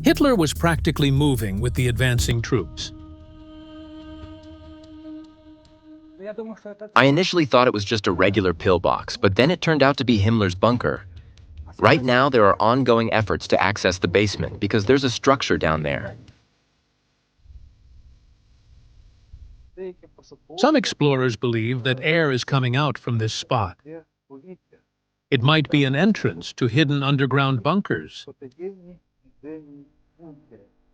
Hitler was practically moving with the advancing troops. I initially thought it was just a regular pillbox, but then it turned out to be Himmler's bunker. Right now, there are ongoing efforts to access the basement because there's a structure down there. Some explorers believe that air is coming out from this spot. It might be an entrance to hidden underground bunkers.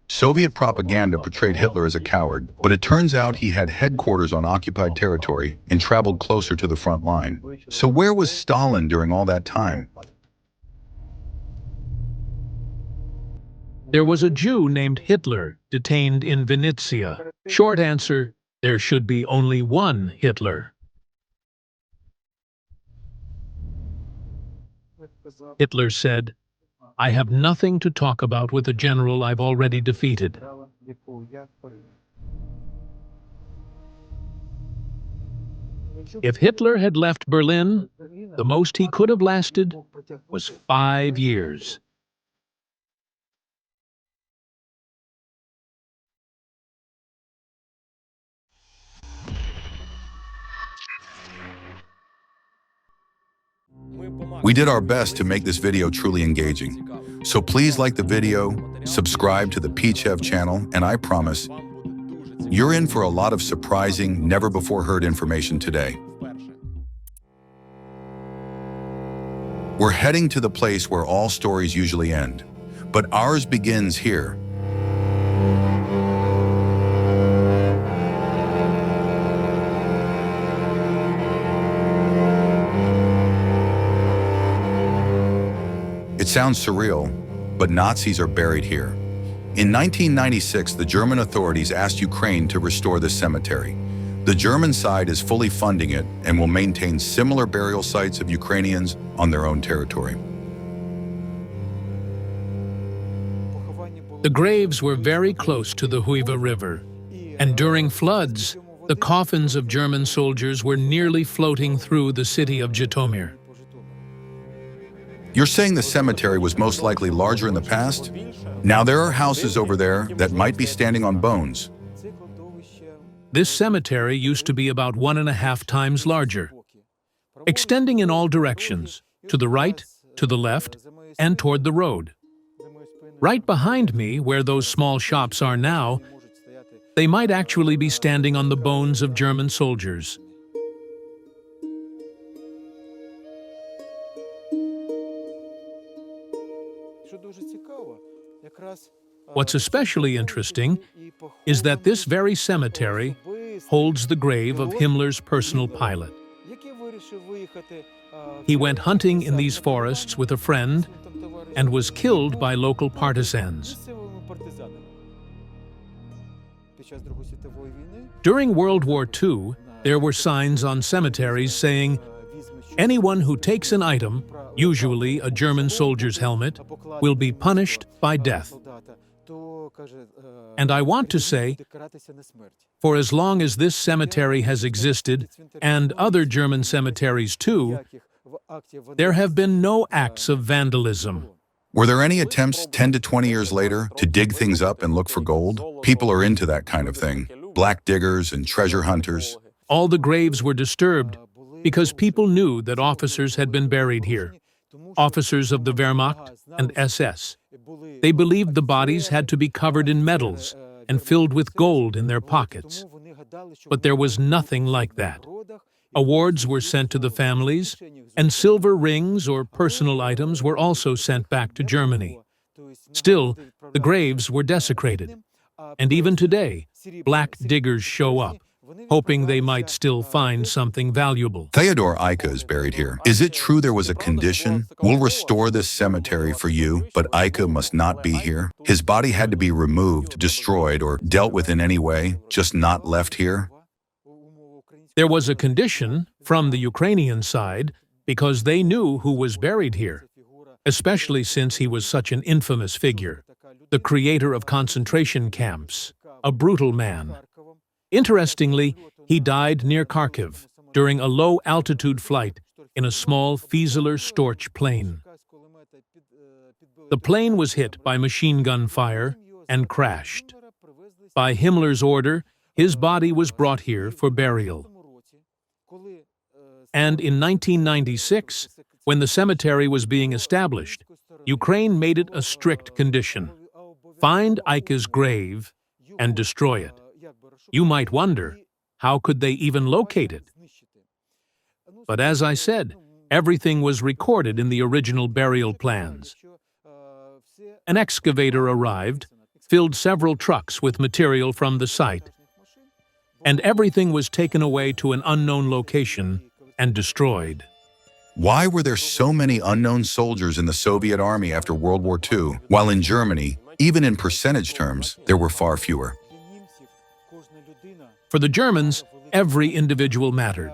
Soviet propaganda portrayed Hitler as a coward, but it turns out he had headquarters on occupied territory and traveled closer to the front line. So where was Stalin during all that time? There was a Jew named Hitler detained in Vinnytsia. Short answer, there should be only one Hitler. Hitler said, "I have nothing to talk about with a general I've already defeated." If Hitler had left Berlin, the most he could have lasted was 5 years. We did our best to make this video truly engaging. So please like the video, subscribe to the Peichev channel, and I promise, you're in for a lot of surprising, never-before-heard information today. We're heading to the place where all stories usually end, but ours begins here. It sounds surreal, but Nazis are buried here. In 1996, the German authorities asked Ukraine to restore the cemetery. The German side is fully funding it and will maintain similar burial sites of Ukrainians on their own territory. The graves were very close to the Führer River, and during floods, the coffins of German soldiers were nearly floating through the city of Zhytomyr. You're saying the cemetery was most likely larger in the past? Now there are houses over there that might be standing on bones. This cemetery used to be about 1.5 times larger, extending in all directions, to the right, to the left, and toward the road. Right behind me, where those small shops are now, they might actually be standing on the bones of German soldiers. What's especially interesting is that this very cemetery holds the grave of Himmler's personal pilot. He went hunting in these forests with a friend and was killed by local partisans. During World War II, there were signs on cemeteries saying, "Anyone who takes an item, usually a German soldier's helmet, will be punished by death." And I want to say, for as long as this cemetery has existed, and other German cemeteries too, there have been no acts of vandalism. Were there any attempts 10 to 20 years later to dig things up and look for gold? People are into that kind of thing. Black diggers and treasure hunters. All the graves were disturbed because people knew that officers had been buried here, officers of the Wehrmacht and SS. They believed the bodies had to be covered in medals and filled with gold in their pockets. But there was nothing like that. Awards were sent to the families, and silver rings or personal items were also sent back to Germany. Still, the graves were desecrated. And even today, black diggers show up, hoping they might still find something valuable. Theodor Aika is buried here. Is it true there was a condition? We'll restore this cemetery for you, but Aika must not be here. His body had to be removed, destroyed, or dealt with in any way, just not left here. There was a condition from the Ukrainian side because they knew who was buried here, especially since he was such an infamous figure, the creator of concentration camps, a brutal man. Interestingly, he died near Kharkiv during a low-altitude flight in a small Fieseler Storch plane. The plane was hit by machine gun fire and crashed. By Himmler's order, his body was brought here for burial. And in 1996, when the cemetery was being established, Ukraine made it a strict condition: find Aika's grave and destroy it. You might wonder, how could they even locate it? But as I said, everything was recorded in the original burial plans. An excavator arrived, filled several trucks with material from the site, and everything was taken away to an unknown location and destroyed. Why were there so many unknown soldiers in the Soviet army after World War II, while in Germany, even in percentage terms, there were far fewer? For the Germans, every individual mattered.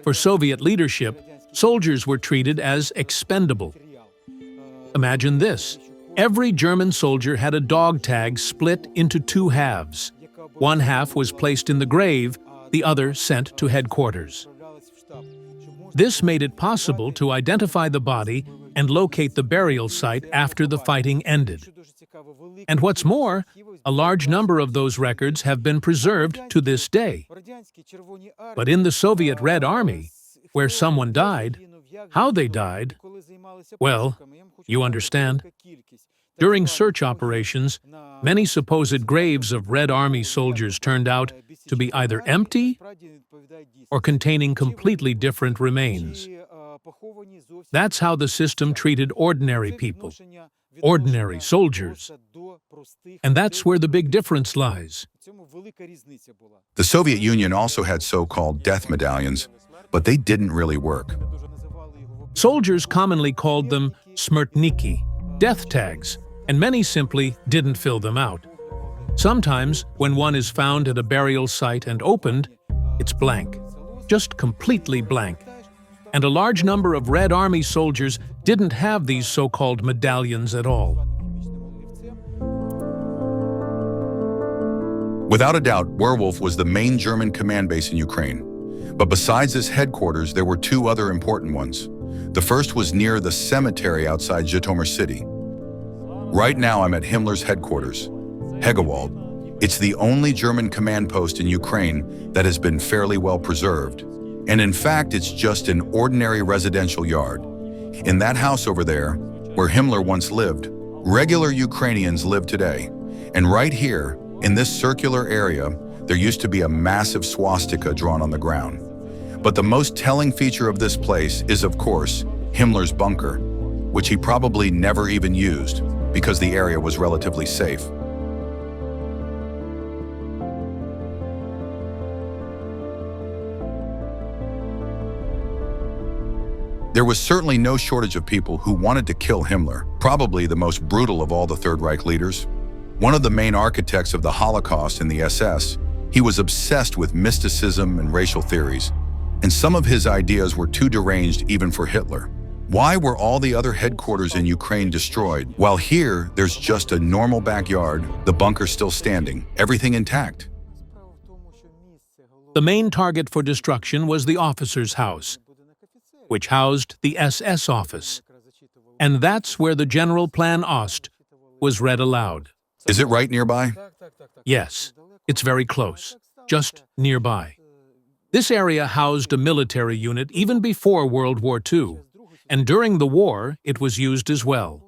For Soviet leadership, soldiers were treated as expendable. Imagine this: every German soldier had a dog tag split into two halves. One half was placed in the grave, the other sent to headquarters. This made it possible to identify the body and locate the burial site after the fighting ended. And what's more, a large number of those records have been preserved to this day. But in the Soviet Red Army, where someone died, how they died, well, you understand. During search operations, many supposed graves of Red Army soldiers turned out to be either empty or containing completely different remains. That's how the system treated ordinary people, ordinary soldiers. And that's where the big difference lies. The Soviet Union also had so-called death medallions, but they didn't really work. Soldiers commonly called them smertniki, death tags, and many simply didn't fill them out. Sometimes, when one is found at a burial site and opened, it's blank, just completely blank. And a large number of Red Army soldiers didn't have these so-called medallions at all. Without a doubt, Werwolf was the main German command base in Ukraine. But besides this headquarters, there were two other important ones. The first was near the cemetery outside Zhytomyr city. Right now I'm at Himmler's headquarters, Hegewald. It's the only German command post in Ukraine that has been fairly well preserved. And in fact, it's just an ordinary residential yard. In that house over there, where Himmler once lived, regular Ukrainians live today. And right here, in this circular area, there used to be a massive swastika drawn on the ground. But the most telling feature of this place is, of course, Himmler's bunker, which he probably never even used because the area was relatively safe. There was certainly no shortage of people who wanted to kill Himmler, probably the most brutal of all the Third Reich leaders. One of the main architects of the Holocaust in the SS, he was obsessed with mysticism and racial theories, and some of his ideas were too deranged even for Hitler. Why were all the other headquarters in Ukraine destroyed, while here there's just a normal backyard, the bunker still standing, everything intact? The main target for destruction was the officer's house, which housed the SS office. And that's where the General Plan Ost was read aloud. Is it right nearby? Yes, it's very close, just nearby. This area housed a military unit even before World War II, and during the war it was used as well.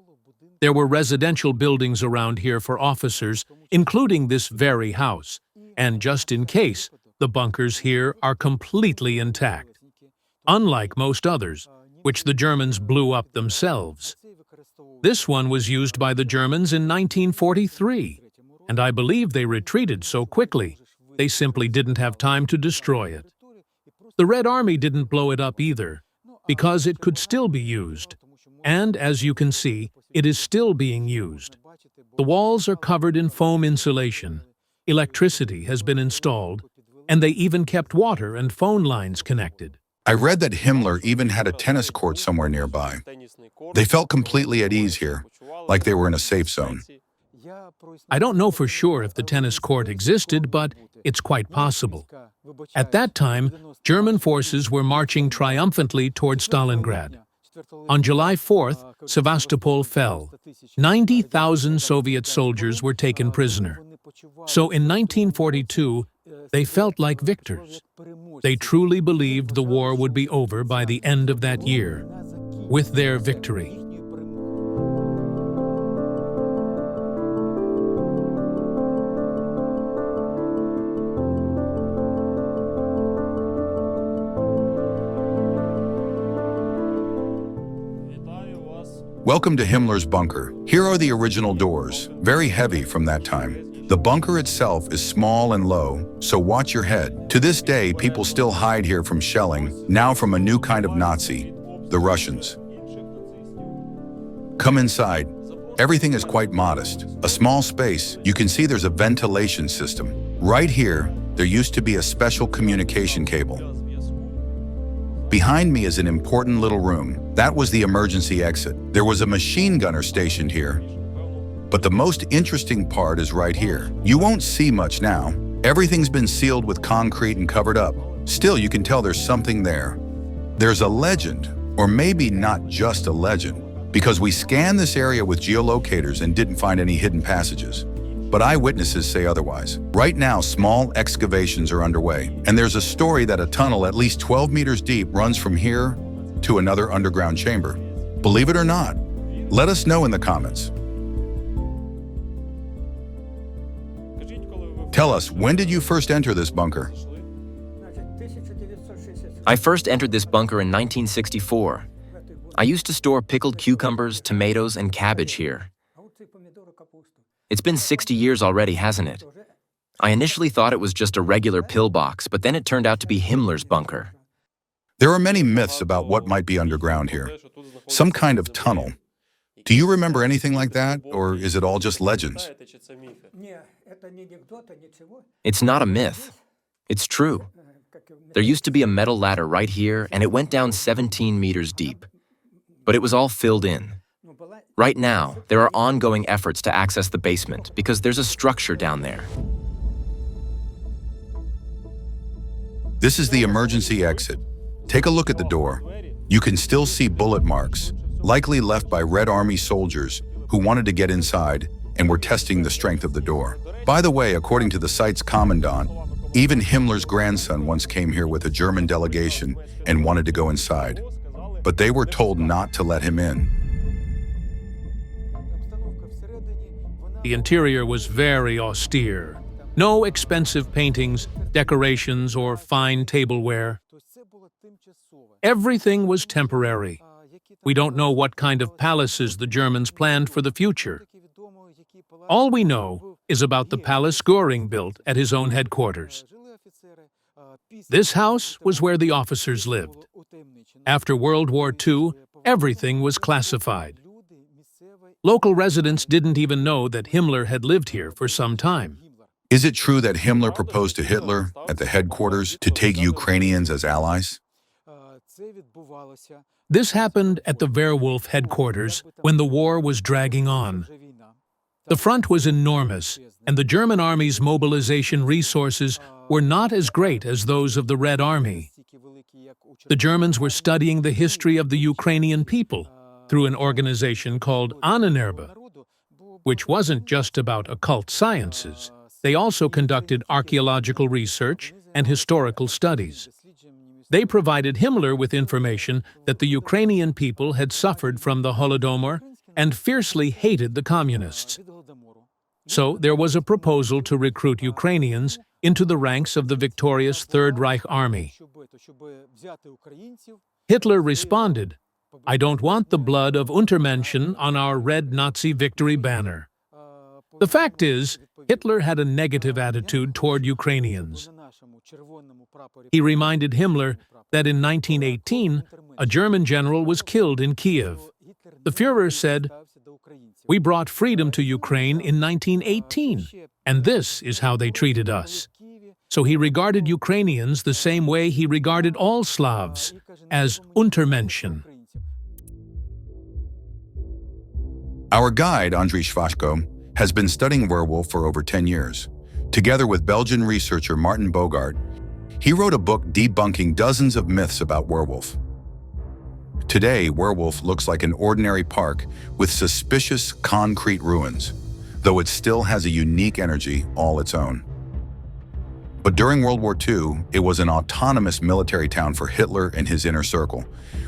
There were residential buildings around here for officers, including this very house, and just in case, the bunkers here are completely intact, unlike most others, which the Germans blew up themselves. This one was used by the Germans in 1943, and I believe they retreated so quickly, they simply didn't have time to destroy it. The Red Army didn't blow it up either, because it could still be used. And as you can see, it is still being used. The walls are covered in foam insulation, electricity has been installed, and they even kept water and phone lines connected. I read that Himmler even had a tennis court somewhere nearby. They felt completely at ease here, like they were in a safe zone. I don't know for sure if the tennis court existed, but it's quite possible. At that time, German forces were marching triumphantly toward Stalingrad. On July 4th, Sevastopol fell. 90,000 Soviet soldiers were taken prisoner. So in 1942, they felt like victors. They truly believed the war would be over by the end of that year, with their victory. Welcome to Himmler's bunker. Here are the original doors, very heavy from that time. The bunker itself is small and low, so watch your head. To this day, people still hide here from shelling, now from a new kind of Nazi, the Russians. Come inside. Everything is quite modest. A small space, you can see there's a ventilation system. Right here, there used to be a special communication cable. Behind me is an important little room. That was the emergency exit. There was a machine gunner stationed here. But the most interesting part is right here. You won't see much now. Everything's been sealed with concrete and covered up. Still, you can tell there's something there. There's a legend, or maybe not just a legend, because we scanned this area with geolocators and didn't find any hidden passages. But eyewitnesses say otherwise. Right now, small excavations are underway, and there's a story that a tunnel at least 12 meters deep runs from here to another underground chamber. Believe it or not, let us know in the comments. Tell us, when did you first enter this bunker? I first entered this bunker in 1964. I used to store pickled cucumbers, tomatoes, and cabbage here. It's been 60 years already, hasn't it? I initially thought it was just a regular pillbox, but then it turned out to be Himmler's bunker. There are many myths about what might be underground here. Some kind of tunnel. Do you remember anything like that, or is it all just legends? It's not a myth. It's true. There used to be a metal ladder right here, and it went down 17 meters deep. But it was all filled in. Right now, there are ongoing efforts to access the basement because there's a structure down there. This is the emergency exit. Take a look at the door. You can still see bullet marks, likely left by Red Army soldiers who wanted to get inside and were testing the strength of the door. By the way, according to the site's commandant, even Himmler's grandson once came here with a German delegation and wanted to go inside, but they were told not to let him in. The interior was very austere. No expensive paintings, decorations, or fine tableware. Everything was temporary. We don't know what kind of palaces the Germans planned for the future. All we know is about the palace Göring built at his own headquarters. This house was where the officers lived. After World War II, everything was classified. Local residents didn't even know that Himmler had lived here for some time. Is it true that Himmler proposed to Hitler at the headquarters to take Ukrainians as allies? This happened at the Werwolf headquarters when the war was dragging on. The front was enormous, and the German army's mobilization resources were not as great as those of the Red Army. The Germans were studying the history of the Ukrainian people through an organization called Ahnenerbe, which wasn't just about occult sciences. They also conducted archaeological research and historical studies. They provided Himmler with information that the Ukrainian people had suffered from the Holodomor and fiercely hated the communists. So there was a proposal to recruit Ukrainians into the ranks of the victorious Third Reich army. Hitler responded, "I don't want the blood of Untermenschen on our red Nazi victory banner." The fact is, Hitler had a negative attitude toward Ukrainians. He reminded Himmler that in 1918, a German general was killed in Kiev. The Führer said, "We brought freedom to Ukraine in 1918, and this is how they treated us." So he regarded Ukrainians the same way he regarded all Slavs, as Untermenschen. Our guide, Andriy Shvashko, has been studying Werwolf for over 10 years. Together with Belgian researcher Martin Bogart, he wrote a book debunking dozens of myths about Werwolf. Today, Werwolf looks like an ordinary park with suspicious concrete ruins, though it still has a unique energy all its own. But during World War II, it was an autonomous military town for Hitler and his inner circle,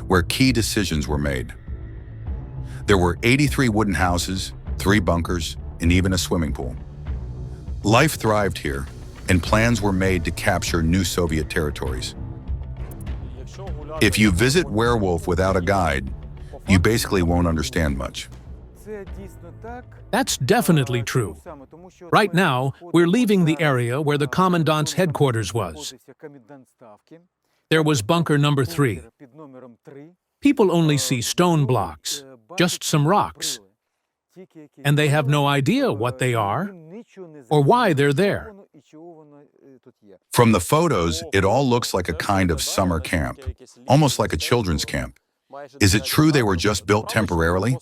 where key decisions were made. There were 83 wooden houses, 3 bunkers, and even a swimming pool. Life thrived here, and plans were made to capture new Soviet territories. If you visit Werwolf without a guide, you basically won't understand much. That's definitely true. Right now, we're leaving the area where the commandant's headquarters was. There was bunker number 3. People only see stone blocks, just some rocks, and they have no idea what they are or why they're there. From the photos, it all looks like a kind of summer camp, almost like a children's camp. Is it true they were just built temporarily?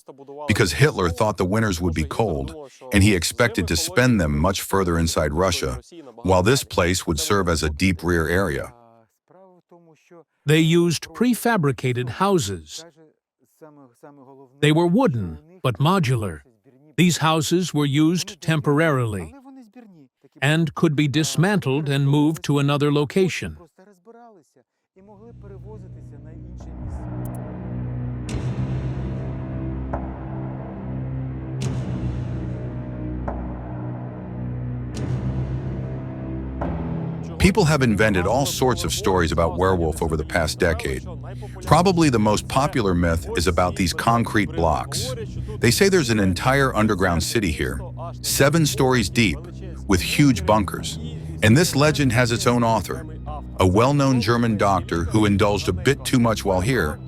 Because Hitler thought the winters would be cold, and he expected to spend them much further inside Russia, while this place would serve as a deep rear area. They used prefabricated houses. They were wooden, but modular. These houses were used temporarily and could be dismantled and moved to another location. People have invented all sorts of stories about Werwolf over the past decade. Probably the most popular myth is about these concrete blocks. They say there's an entire underground city here, 7 stories deep, with huge bunkers. And this legend has its own author, a well-known German doctor who indulged a bit too much while here,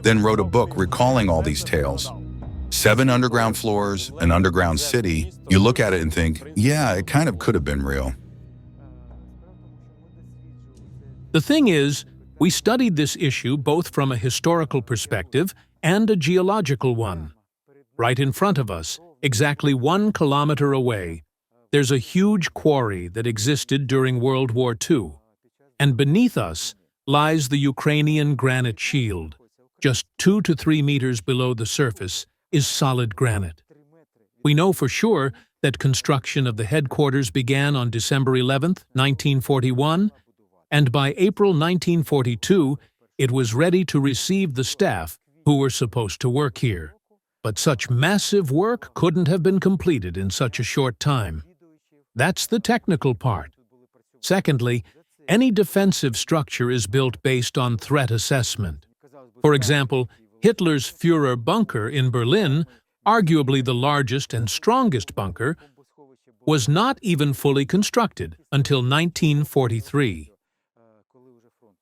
then wrote a book recalling all these tales. 7 underground floors, an underground city. You look at it and think, yeah, it kind of could have been real. The thing is, we studied this issue both from a historical perspective and a geological one. Right in front of us, exactly 1 kilometer away, there's a huge quarry that existed during World War II. And beneath us lies the Ukrainian granite shield. Just 2 to 3 meters below the surface is solid granite. We know for sure that construction of the headquarters began on December 11, 1941, and by April 1942, it was ready to receive the staff who were supposed to work here. But such massive work couldn't have been completed in such a short time. That's the technical part. Secondly, any defensive structure is built based on threat assessment. For example, Hitler's Führer bunker in Berlin, arguably the largest and strongest bunker, was not even fully constructed until 1943.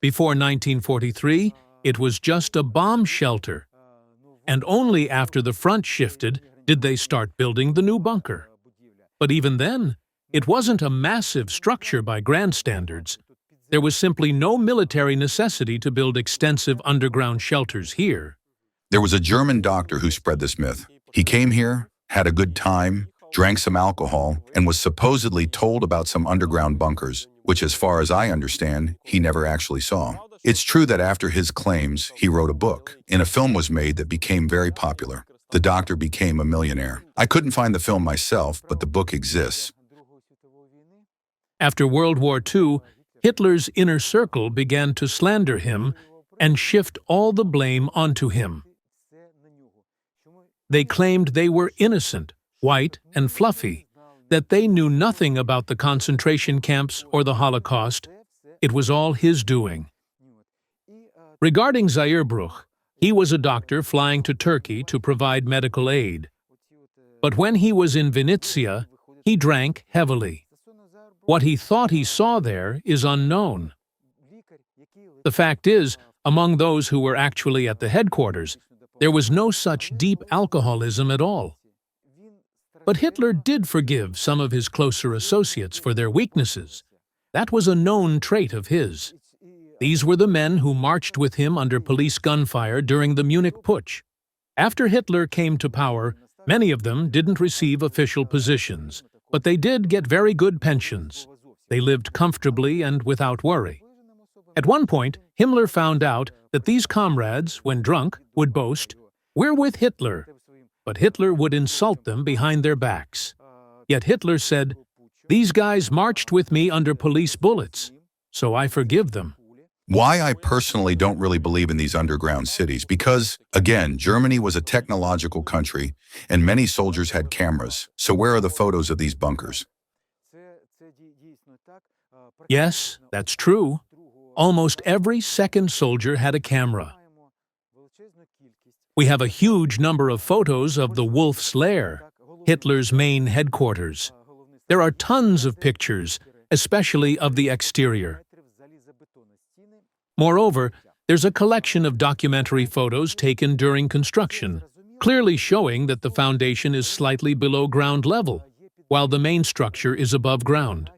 Before 1943, it was just a bomb shelter, and only after the front shifted did they start building the new bunker. But even then, it wasn't a massive structure by grand standards. There was simply no military necessity to build extensive underground shelters here. There was a German doctor who spread this myth. He came here, had a good time, drank some alcohol, and was supposedly told about some underground bunkers, which, as far as I understand, he never actually saw. It's true that after his claims, he wrote a book, and a film was made that became very popular. The doctor became a millionaire. I couldn't find the film myself, but the book exists. After World War II, Hitler's inner circle began to slander him and shift all the blame onto him. They claimed they were innocent, white and fluffy, that they knew nothing about the concentration camps or the Holocaust. It was all his doing. Regarding Steinbruch, he was a doctor flying to Turkey to provide medical aid. But when he was in Vinnytsia, he drank heavily. What he thought he saw there is unknown. The fact is, among those who were actually at the headquarters, there was no such deep alcoholism at all. But Hitler did forgive some of his closer associates for their weaknesses. That was a known trait of his. These were the men who marched with him under police gunfire during the Munich Putsch. After Hitler came to power, many of them didn't receive official positions, but they did get very good pensions. They lived comfortably and without worry. At one point, Himmler found out that these comrades, when drunk, would boast, "We're with Hitler," but Hitler would insult them behind their backs. Yet Hitler said, "These guys marched with me under police bullets, so I forgive them." Why I personally don't really believe in these underground cities, because, again, Germany was a technological country, and many soldiers had cameras. So where are the photos of these bunkers? Yes, that's true. Almost every second soldier had a camera. We have a huge number of photos of the Wolf's Lair, Hitler's main headquarters. There are tons of pictures, especially of the exterior. Moreover, there's a collection of documentary photos taken during construction, clearly showing that the foundation is slightly below ground level, while the main structure is above ground.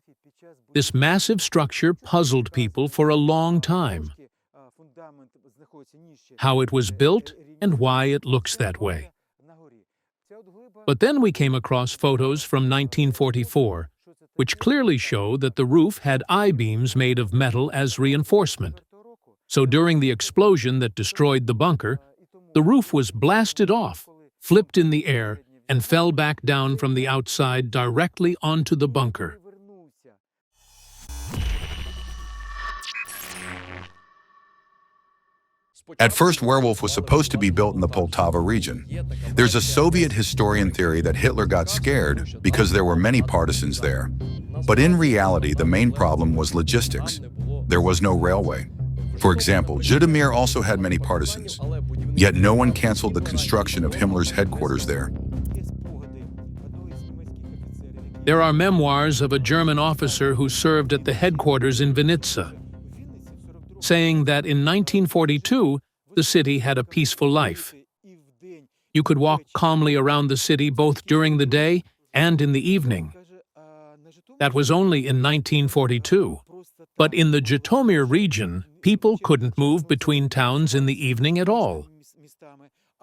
This massive structure puzzled people for a long time. How it was built and why it looks that way. But then we came across photos from 1944, which clearly show that the roof had I-beams made of metal as reinforcement. So during the explosion that destroyed the bunker, the roof was blasted off, flipped in the air, and fell back down from the outside directly onto the bunker. At first, Werwolf was supposed to be built in the Poltava region. There's a Soviet historian theory that Hitler got scared because there were many partisans there. But in reality, the main problem was logistics. There was no railway. For example, Zhytomyr also had many partisans, yet no one canceled the construction of Himmler's headquarters there. There are memoirs of a German officer who served at the headquarters in Vinnytsia, saying that in 1942, the city had a peaceful life. You could walk calmly around the city both during the day and in the evening. That was only in 1942. But in the Zhytomyr region, people couldn't move between towns in the evening at all.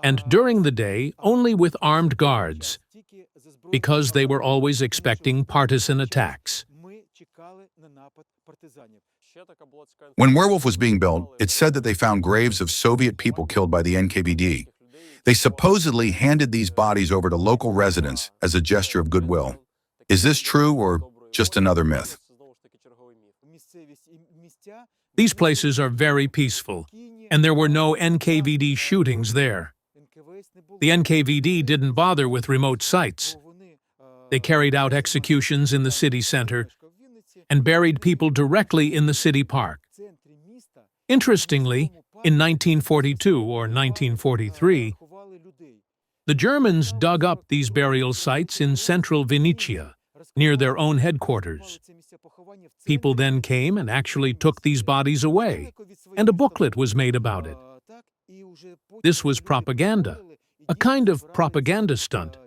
And during the day, only with armed guards, because they were always expecting partisan attacks. When Werwolf was being built, it said that they found graves of Soviet people killed by the NKVD. They supposedly handed these bodies over to local residents as a gesture of goodwill. Is this true or just another myth? These places are very peaceful, and there were no NKVD shootings there. The NKVD didn't bother with remote sites. They carried out executions in the city center and buried people directly in the city park. Interestingly, in 1942 or 1943, the Germans dug up these burial sites in central Vinnytsia, near their own headquarters. People then came and actually took these bodies away, and a booklet was made about it. This was propaganda, a kind of propaganda stunt,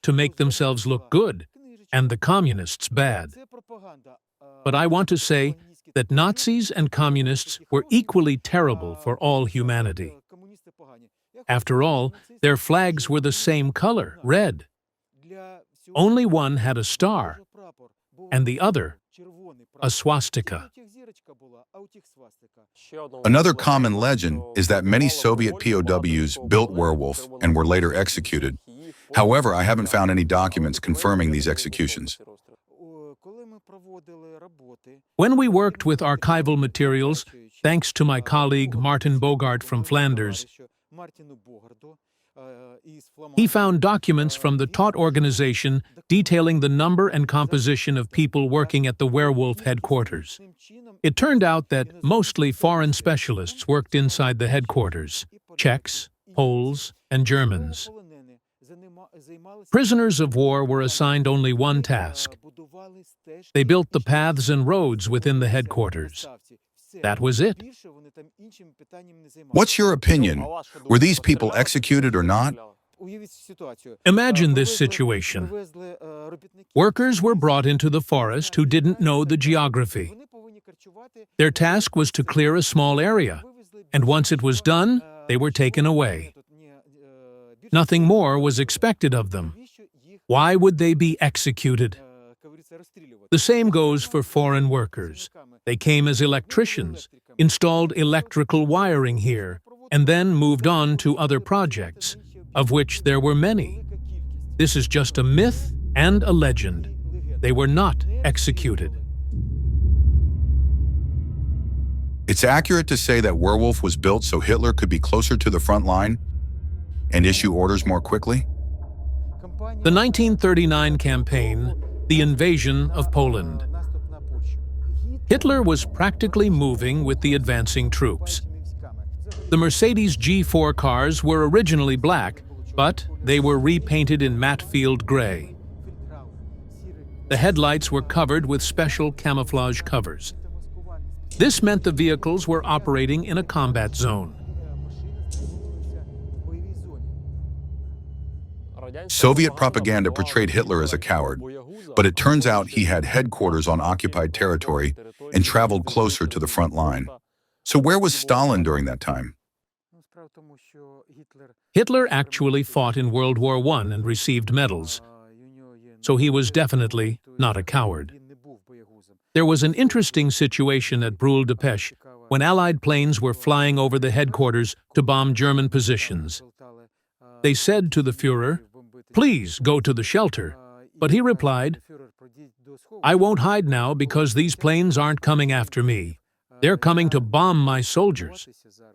to make themselves look good, and the communists bad. But I want to say that Nazis and communists were equally terrible for all humanity. After all, their flags were the same color, red. Only one had a star, and the other, a swastika. Another common legend is that many Soviet POWs built Werwolf and were later executed. However, I haven't found any documents confirming these executions. When we worked with archival materials, thanks to my colleague Martin Bogart from Flanders, he found documents from the Taut organization detailing the number and composition of people working at the Werwolf headquarters. It turned out that mostly foreign specialists worked inside the headquarters: Czechs, Poles, and Germans. Prisoners of war were assigned only one task. They built the paths and roads within the headquarters. That was it. What's your opinion? Were these people executed or not? Imagine this situation. Workers were brought into the forest who didn't know the geography. Their task was to clear a small area, and once it was done, they were taken away. Nothing more was expected of them. Why would they be executed? The same goes for foreign workers. They came as electricians, installed electrical wiring here, and then moved on to other projects, of which there were many. This is just a myth and a legend. They were not executed. It's accurate to say that Werwolf was built so Hitler could be closer to the front line and issue orders more quickly? The 1939 campaign, the invasion of Poland. Hitler was practically moving with the advancing troops. The Mercedes G4 cars were originally black, but they were repainted in matte field gray. The headlights were covered with special camouflage covers. This meant the vehicles were operating in a combat zone. Soviet propaganda portrayed Hitler as a coward, but it turns out he had headquarters on occupied territory and traveled closer to the front line. So where was Stalin during that time? Hitler actually fought in World War I and received medals, so he was definitely not a coward. There was an interesting situation at Brühl-de-Pesche when Allied planes were flying over the headquarters to bomb German positions. They said to the Führer, "Please go to the shelter," but he replied, "I won't hide now because these planes aren't coming after me. They're coming to bomb my soldiers,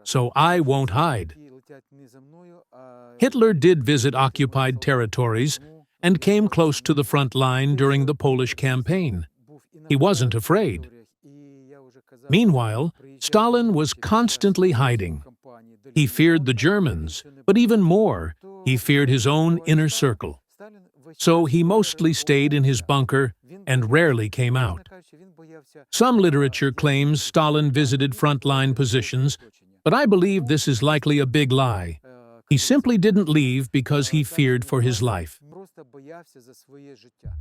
so I won't hide." Hitler did visit occupied territories and came close to the front line during the Polish campaign. He wasn't afraid. Meanwhile, Stalin was constantly hiding. He feared the Germans, but even more, he feared his own inner circle. So he mostly stayed in his bunker and rarely came out. Some literature claims Stalin visited frontline positions, but I believe this is likely a big lie. He simply didn't leave because he feared for his life.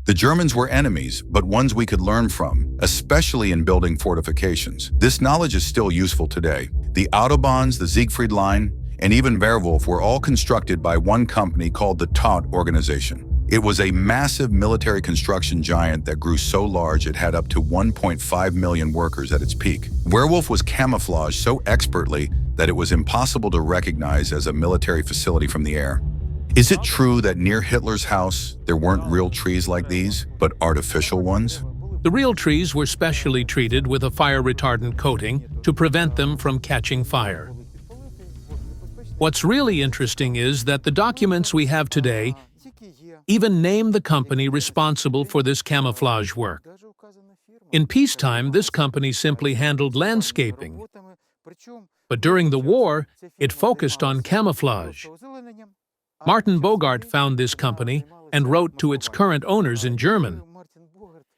The Germans were enemies, but ones we could learn from, especially in building fortifications. This knowledge is still useful today. The Autobahns, the Siegfried Line, and even Werwolf were all constructed by one company called the Todt organization. It was a massive military construction giant that grew so large it had up to 1.5 million workers at its peak. Werwolf was camouflaged so expertly that it was impossible to recognize as a military facility from the air. Is it true that near Hitler's house there weren't real trees like these, but artificial ones? The real trees were specially treated with a fire-retardant coating to prevent them from catching fire. What's really interesting is that the documents we have today even name the company responsible for this camouflage work. In peacetime, this company simply handled landscaping, but during the war, it focused on camouflage. Martin Bogart found this company and wrote to its current owners in German,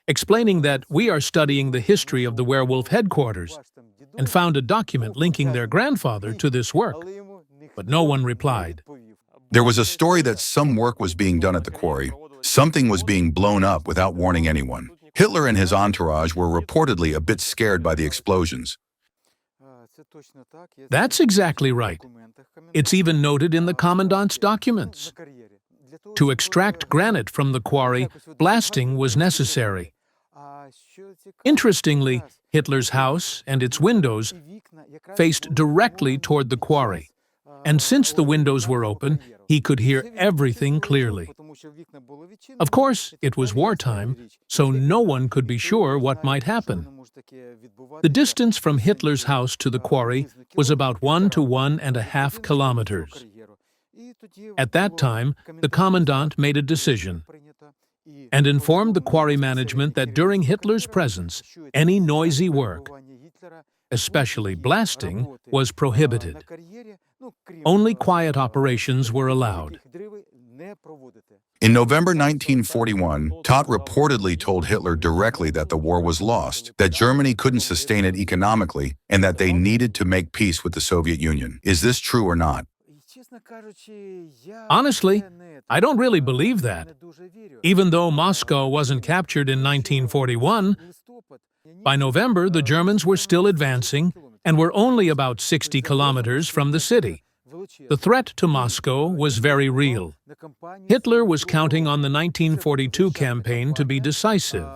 explaining that we are studying the history of the Werwolf headquarters, and found a document linking their grandfather to this work. But no one replied. There was a story that some work was being done at the quarry. Something was being blown up without warning anyone. Hitler and his entourage were reportedly a bit scared by the explosions. That's exactly right. It's even noted in the commandant's documents. To extract granite from the quarry, blasting was necessary. Interestingly, Hitler's house and its windows faced directly toward the quarry, and since the windows were open, he could hear everything clearly. Of course, it was wartime, so no one could be sure what might happen. The distance from Hitler's house to the quarry was about 1 to 1.5 kilometers. At that time, the commandant made a decision and informed the quarry management that during Hitler's presence, any noisy work, especially blasting, was prohibited. Only quiet operations were allowed. In November 1941, Todt reportedly told Hitler directly that the war was lost, that Germany couldn't sustain it economically, and that they needed to make peace with the Soviet Union. Is this true or not? Honestly, I don't really believe that. Even though Moscow wasn't captured in 1941, by November the Germans were still advancing and were only about 60 kilometers from the city. The threat to Moscow was very real. Hitler was counting on the 1942 campaign to be decisive.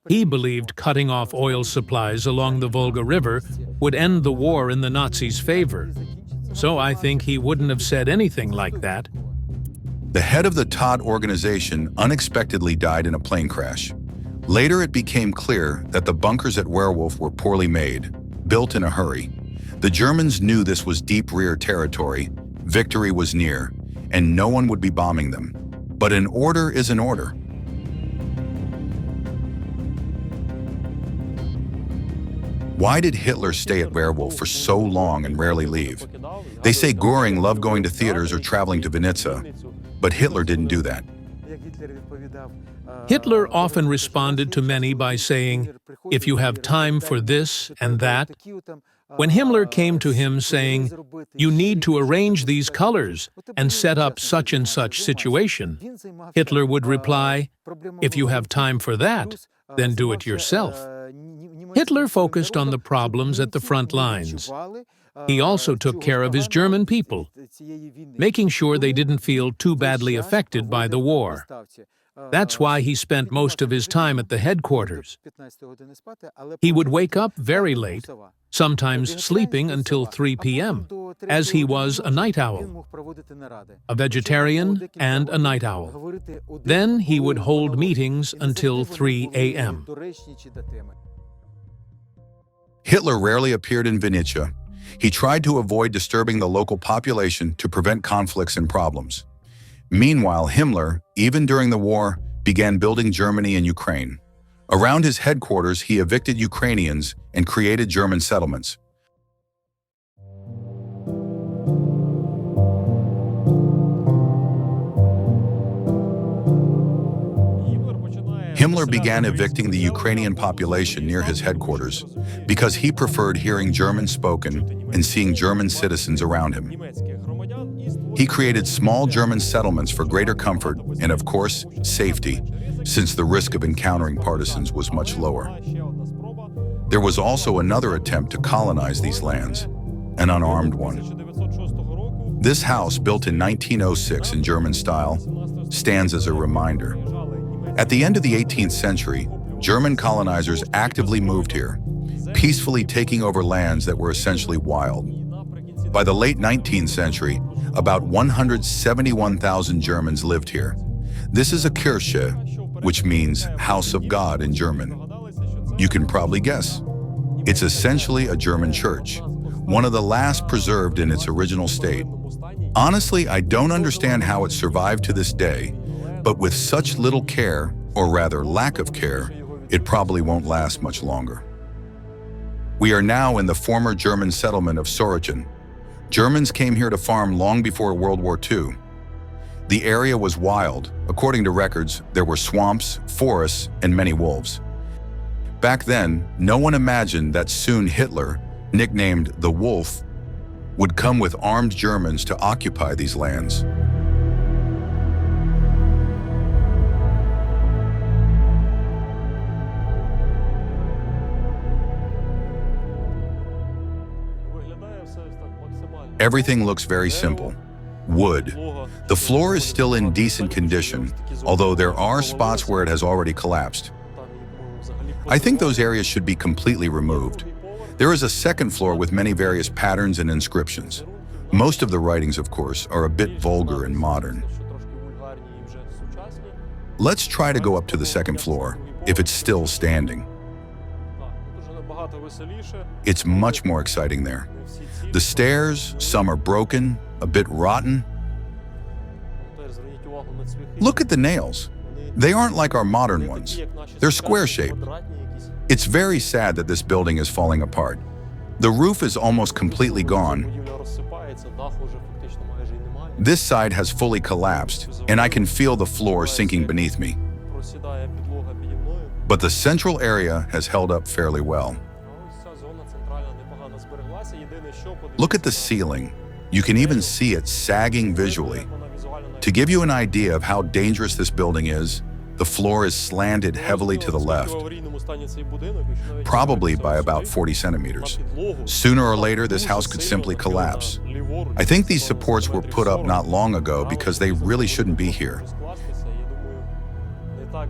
He believed cutting off oil supplies along the Volga River would end the war in the Nazis' favor. so I think he wouldn't have said anything like that. The head of the Todt organization unexpectedly died in a plane crash. Later, it became clear that the bunkers at Werwolf were poorly made, built in a hurry. The Germans knew this was deep rear territory, victory was near, and no one would be bombing them. But an order is an order. Why did Hitler stay at Werwolf for so long and rarely leave? They say Göring loved going to theaters or traveling to Vinnytsia, but Hitler didn't do that. Hitler often responded to many by saying, "If you have time for this and that." When Himmler came to him saying, "You need to arrange these colors and set up such and such situation," Hitler would reply, "If you have time for that, then do it yourself." Hitler focused on the problems at the front lines. He also took care of his German people, making sure they didn't feel too badly affected by the war. That's why he spent most of his time at the headquarters. He would wake up very late, sometimes sleeping until 3 p.m., as he was a night owl, a vegetarian and a night owl. Then he would hold meetings until 3 a.m. Hitler rarely appeared in Vinnytsia. He tried to avoid disturbing the local population to prevent conflicts and problems. Meanwhile, Himmler, even during the war, began building Germany and Ukraine. Around his headquarters, he evicted Ukrainians and created German settlements. Himmler began evicting the Ukrainian population near his headquarters because he preferred hearing German spoken and seeing German citizens around him. He created small German settlements for greater comfort and, of course, safety, since the risk of encountering partisans was much lower. There was also another attempt to colonize these lands, an unarmed one. This house, built in 1906 in German style, stands as a reminder. At the end of the 18th century, German colonizers actively moved here, peacefully taking over lands that were essentially wild. By the late 19th century, about 171,000 Germans lived here. This is a Kirche, which means House of God in German. You can probably guess. It's essentially a German church, one of the last preserved in its original state. Honestly, I don't understand how it survived to this day, but with such little care, or rather lack of care, it probably won't last much longer. We are now in the former German settlement of Sorochen. Germans came here to farm long before World War II. The area was wild. According to records, there were swamps, forests, and many wolves. Back then, no one imagined that soon Hitler, nicknamed the Wolf, would come with armed Germans to occupy these lands. Everything looks very simple. Wood. The floor is still in decent condition, although there are spots where it has already collapsed. I think those areas should be completely removed. There is a second floor with many various patterns and inscriptions. Most of the writings, of course, are a bit vulgar and modern. Let's try to go up to the second floor, if it's still standing. It's much more exciting there. The stairs, some are broken, a bit rotten. Look at the nails. They aren't like our modern ones. They're square-shaped. It's very sad that this building is falling apart. The roof is almost completely gone. This side has fully collapsed, and I can feel the floor sinking beneath me. But the central area has held up fairly well. Look at the ceiling. You can even see it sagging visually. To give you an idea of how dangerous this building is, the floor is slanted heavily to the left, probably by about 40 centimeters. Sooner or later, this house could simply collapse. I think these supports were put up not long ago because they really shouldn't be here.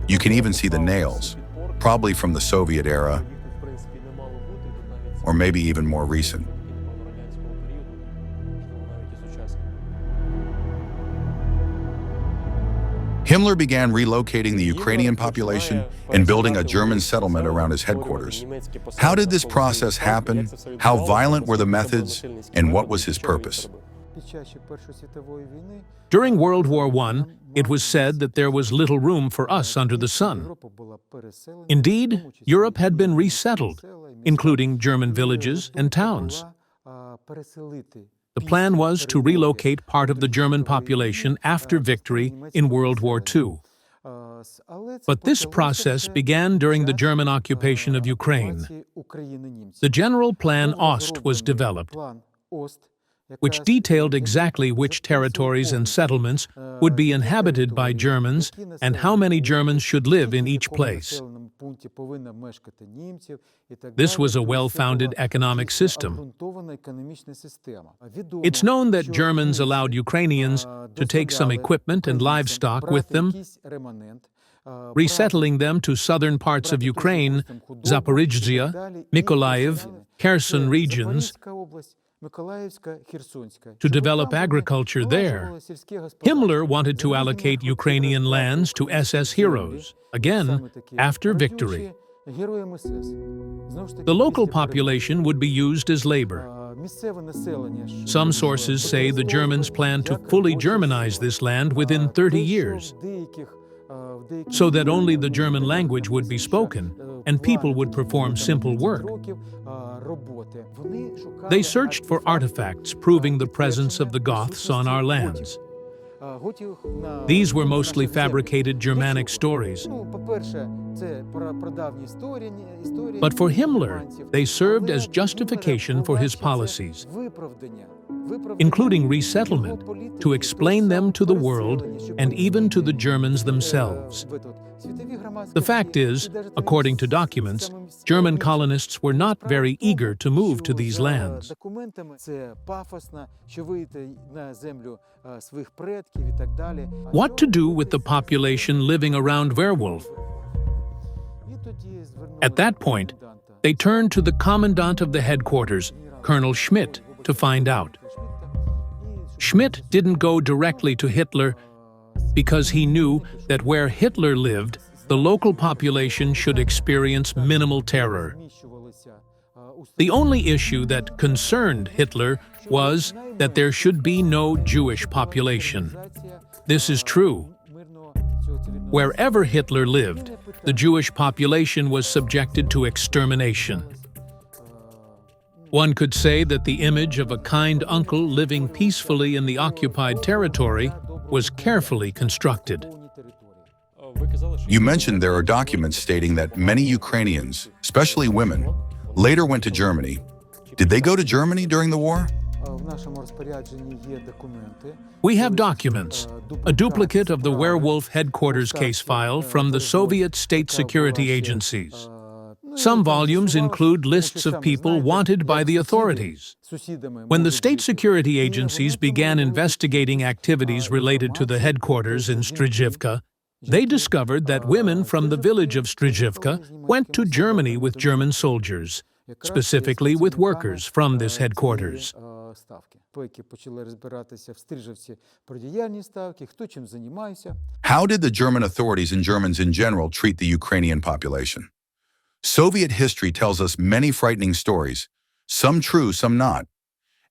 You can even see the nails, probably from the Soviet era, or maybe even more recent. Himmler began relocating the Ukrainian population and building a German settlement around his headquarters. How did this process happen? How violent were the methods? And what was his purpose? During World War I, it was said that there was little room for us under the sun. Indeed, Europe had been resettled, including German villages and towns. The plan was to relocate part of the German population after victory in World War II. But this process began during the German occupation of Ukraine. The General Plan Ost was developed, which detailed exactly which territories and settlements would be inhabited by Germans and how many Germans should live in each place. This was a well-founded economic system. It's known that Germans allowed Ukrainians to take some equipment and livestock with them, resettling them to southern parts of Ukraine, Zaporizhzhia, Mykolaiv, Kherson regions, to develop agriculture there. Himmler wanted to allocate Ukrainian lands to SS heroes, again, after victory. The local population would be used as labor. Some sources say the Germans planned to fully Germanize this land within 30 years, so that only the German language would be spoken and people would perform simple work. They searched for artifacts proving the presence of the Goths on our lands. These were mostly fabricated Germanic stories. But for Himmler, they served as justification for his policies, including resettlement, to explain them to the world and even to the Germans themselves. The fact is, according to documents, German colonists were not very eager to move to these lands. What to do with the population living around Werwolf? At that point, they turned to the commandant of the headquarters, Colonel Schmidt, to find out. Schmidt didn't go directly to Hitler because he knew that where Hitler lived, the local population should experience minimal terror. The only issue that concerned Hitler was that there should be no Jewish population. This is true. Wherever Hitler lived, the Jewish population was subjected to extermination. One could say that the image of a kind uncle living peacefully in the occupied territory was carefully constructed. You mentioned there are documents stating that many Ukrainians, especially women, later went to Germany. Did they go to Germany during the war? We have documents, a duplicate of the Werwolf headquarters case file from the Soviet state security agencies. Some volumes include lists of people wanted by the authorities. When the state security agencies began investigating activities related to the headquarters in Stryjivka, they discovered that women from the village of Stryjivka went to Germany with German soldiers, specifically with workers from this headquarters. How did the German authorities and Germans in general treat the Ukrainian population? Soviet history tells us many frightening stories, some true, some not.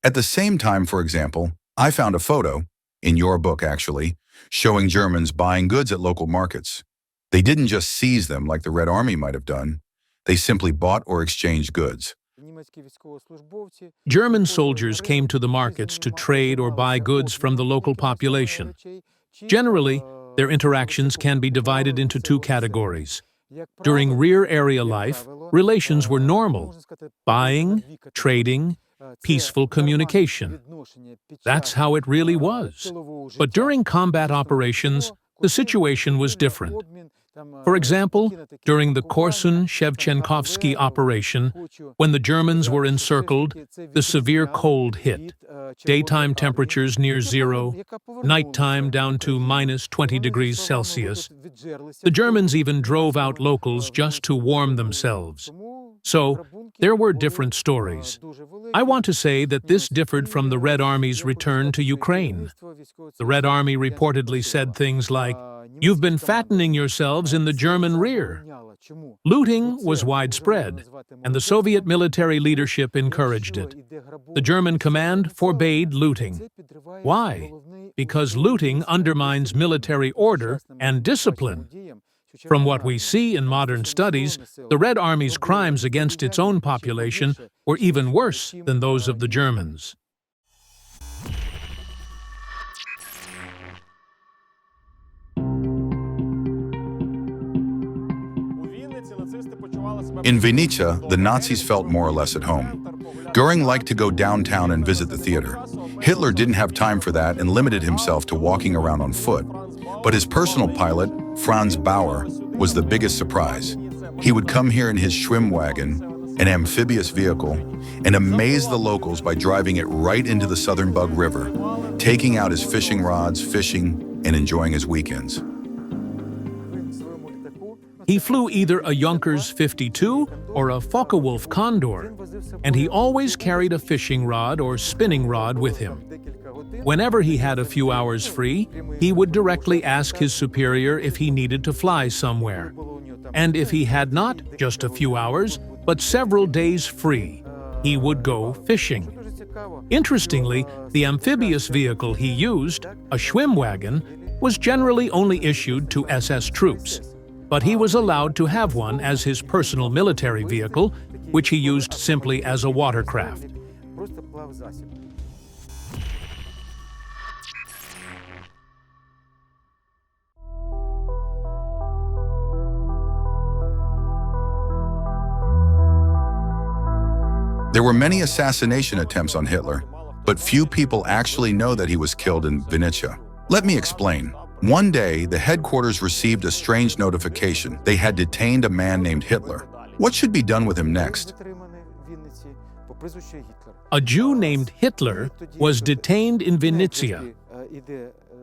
At the same time, for example, I found a photo, in your book actually, showing Germans buying goods at local markets. They didn't just seize them like the Red Army might have done. They simply bought or exchanged goods. German soldiers came to the markets to trade or buy goods from the local population. Generally, their interactions can be divided into two categories. During rear area life, relations were normal: buying, trading, peaceful communication. That's how it really was. But during combat operations, the situation was different. For example, during the Korsun-Shevchenkovsky operation, when the Germans were encircled, the severe cold hit. Daytime temperatures near zero, nighttime down to minus 20 degrees Celsius. The Germans even drove out locals just to warm themselves. So, there were different stories. I want to say that this differed from the Red Army's return to Ukraine. The Red Army reportedly said things like, You've been fattening yourselves in the German rear. Looting was widespread, and the Soviet military leadership encouraged it. The German command forbade looting. Why? Because looting undermines military order and discipline. From what we see in modern studies, the Red Army's crimes against its own population were even worse than those of the Germans. In Vinnytsia, the Nazis felt more or less at home. Göring liked to go downtown and visit the theater. Hitler didn't have time for that and limited himself to walking around on foot. But his personal pilot, Franz Bauer, was the biggest surprise. He would come here in his Schwimmwagen, an amphibious vehicle, and amaze the locals by driving it right into the Southern Bug River, taking out his fishing rods, fishing, and enjoying his weekends. He flew either a Junkers 52 or a Focke-Wulf Condor, and he always carried a fishing rod or spinning rod with him. Whenever he had a few hours free, he would directly ask his superior if he needed to fly somewhere. And if he had not just a few hours, but several days free, he would go fishing. Interestingly, the amphibious vehicle he used, a Schwimmwagen, was generally only issued to SS troops. But he was allowed to have one as his personal military vehicle, which he used simply as a watercraft. There were many assassination attempts on Hitler, but few people actually know that he was killed in Vinnytsia. Let me explain. One day, the headquarters received a strange notification. They had detained a man named Hitler. What should be done with him next? A Jew named Hitler was detained in Vinnytsia.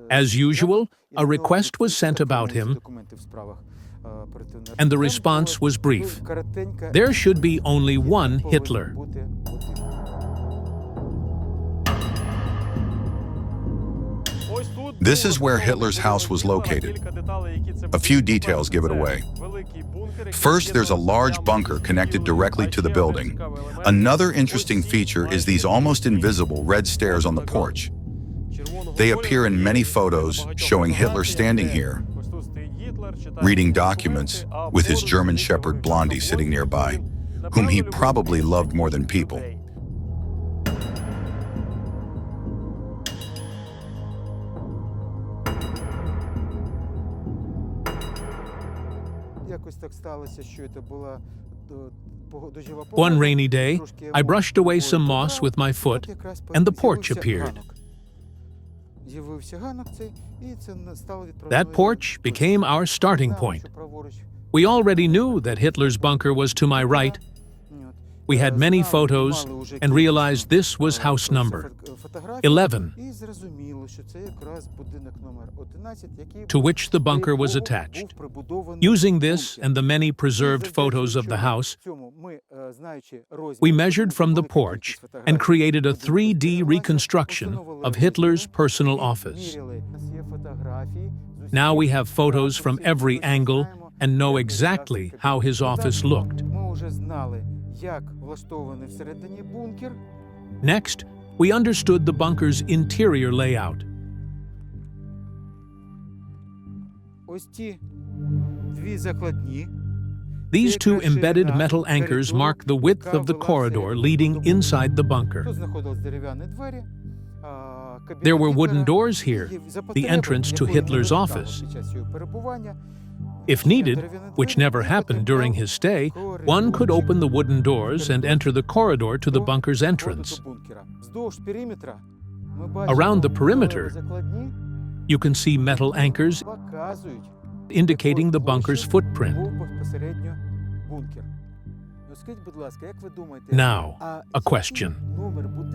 As usual, a request was sent about him, and the response was brief. There should be only one Hitler. This is where Hitler's house was located. A few details give it away. First, there's a large bunker connected directly to the building. Another interesting feature is these almost invisible red stairs on the porch. They appear in many photos showing Hitler standing here, reading documents, with his German Shepherd Blondie sitting nearby, whom he probably loved more than people. One rainy day, I brushed away some moss with my foot, and the porch appeared. That porch became our starting point. We already knew that Hitler's bunker was to my right. We had many photos and realized this was house number 11, to which the bunker was attached. Using this and the many preserved photos of the house, we measured from the porch and created a 3D reconstruction of Hitler's personal office. Now we have photos from every angle and know exactly how his office looked. Next, we understood the bunker's interior layout. These two embedded metal anchors mark the width of the corridor leading inside the bunker. There were wooden doors here, the entrance to Hitler's office. If needed, which never happened during his stay, one could open the wooden doors and enter the corridor to the bunker's entrance. Around the perimeter, you can see metal anchors indicating the bunker's footprint. Now, a question.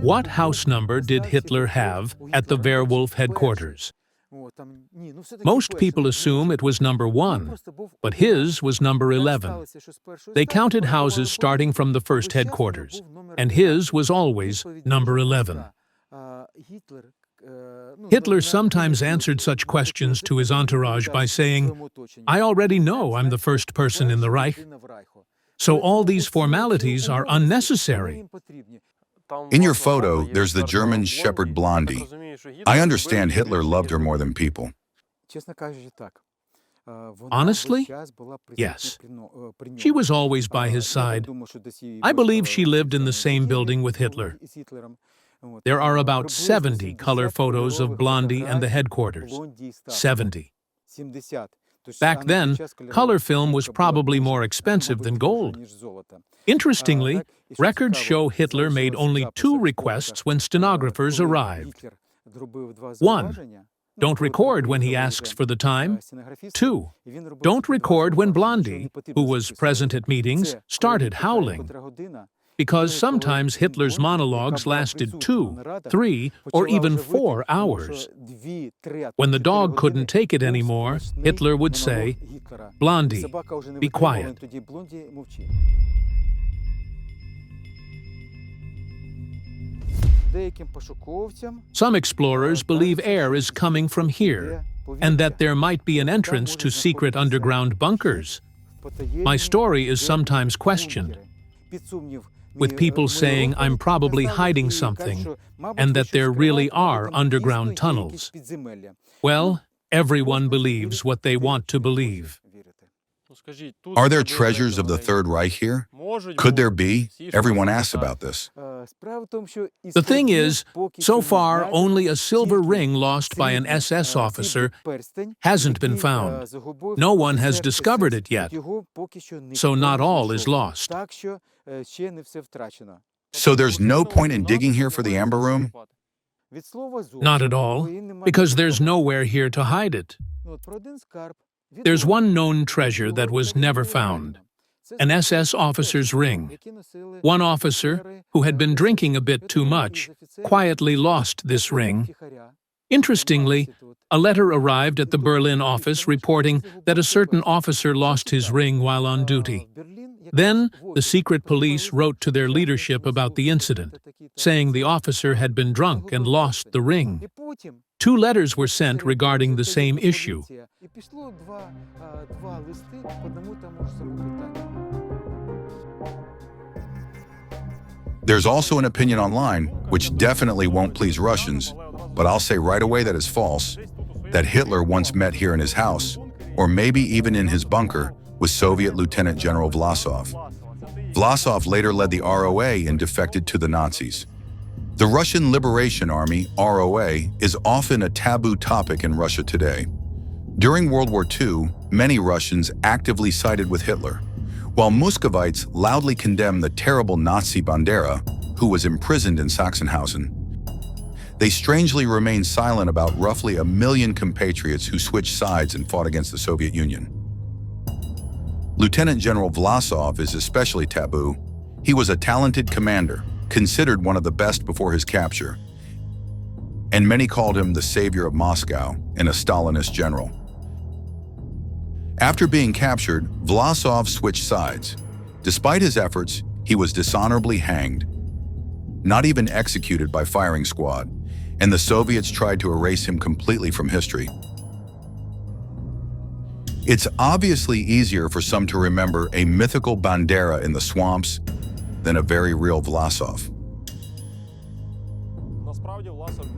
What house number did Hitler have at the Werwolf headquarters? Most people assume it was number 1, but his was number 11. They counted houses starting from the first headquarters, and his was always number 11. Hitler sometimes answered such questions to his entourage by saying, "I already know I'm the first person in the Reich, so all these formalities are unnecessary." In your photo, there's the German shepherd Blondie. I understand Hitler loved her more than people. Honestly, yes. She was always by his side. I believe she lived in the same building with Hitler. There are about 70 color photos of Blondie and the headquarters. 70. Back then, color film was probably more expensive than gold. Interestingly, records show Hitler made only 2 requests when stenographers arrived. 1. Don't record when he asks for the time. 2. Don't record when Blondie, who was present at meetings, started howling. Because sometimes Hitler's monologues lasted 2, 3, or even 4 hours. When the dog couldn't take it anymore, Hitler would say, "Blondie, be quiet." Some explorers believe air is coming from here, and that there might be an entrance to secret underground bunkers. My story is sometimes questioned, with people saying I'm probably hiding something, and that there really are underground tunnels. Well, everyone believes what they want to believe. Are there treasures of the Third Reich here? Could there be? Everyone asks about this. The thing is, so far only a silver ring lost by an SS officer hasn't been found. No one has discovered it yet, so not all is lost. So there's no point in digging here for the amber room? Not at all, because there's nowhere here to hide it. There's one known treasure that was never found, an SS officer's ring. One officer, who had been drinking a bit too much, quietly lost this ring. Interestingly, a letter arrived at the Berlin office reporting that a certain officer lost his ring while on duty. Then, the secret police wrote to their leadership about the incident, saying the officer had been drunk and lost the ring. 2 letters were sent regarding the same issue. There's also an opinion online, which definitely won't please Russians, but I'll say right away that is false, that Hitler once met here in his house, or maybe even in his bunker, with Soviet Lieutenant General Vlasov. Vlasov later led the ROA and defected to the Nazis. The Russian Liberation Army, ROA, is often a taboo topic in Russia today. During World War II, many Russians actively sided with Hitler, while Muscovites loudly condemned the terrible Nazi Bandera, who was imprisoned in Sachsenhausen. They strangely remained silent about roughly 1 million compatriots who switched sides and fought against the Soviet Union. Lieutenant General Vlasov is especially taboo. He was a talented commander, considered one of the best before his capture, and many called him the savior of Moscow and a Stalinist general. After being captured, Vlasov switched sides. Despite his efforts, he was dishonorably hanged, not even executed by firing squad, and the Soviets tried to erase him completely from history. It's obviously easier for some to remember a mythical Bandera in the swamps than a very real Vlasov.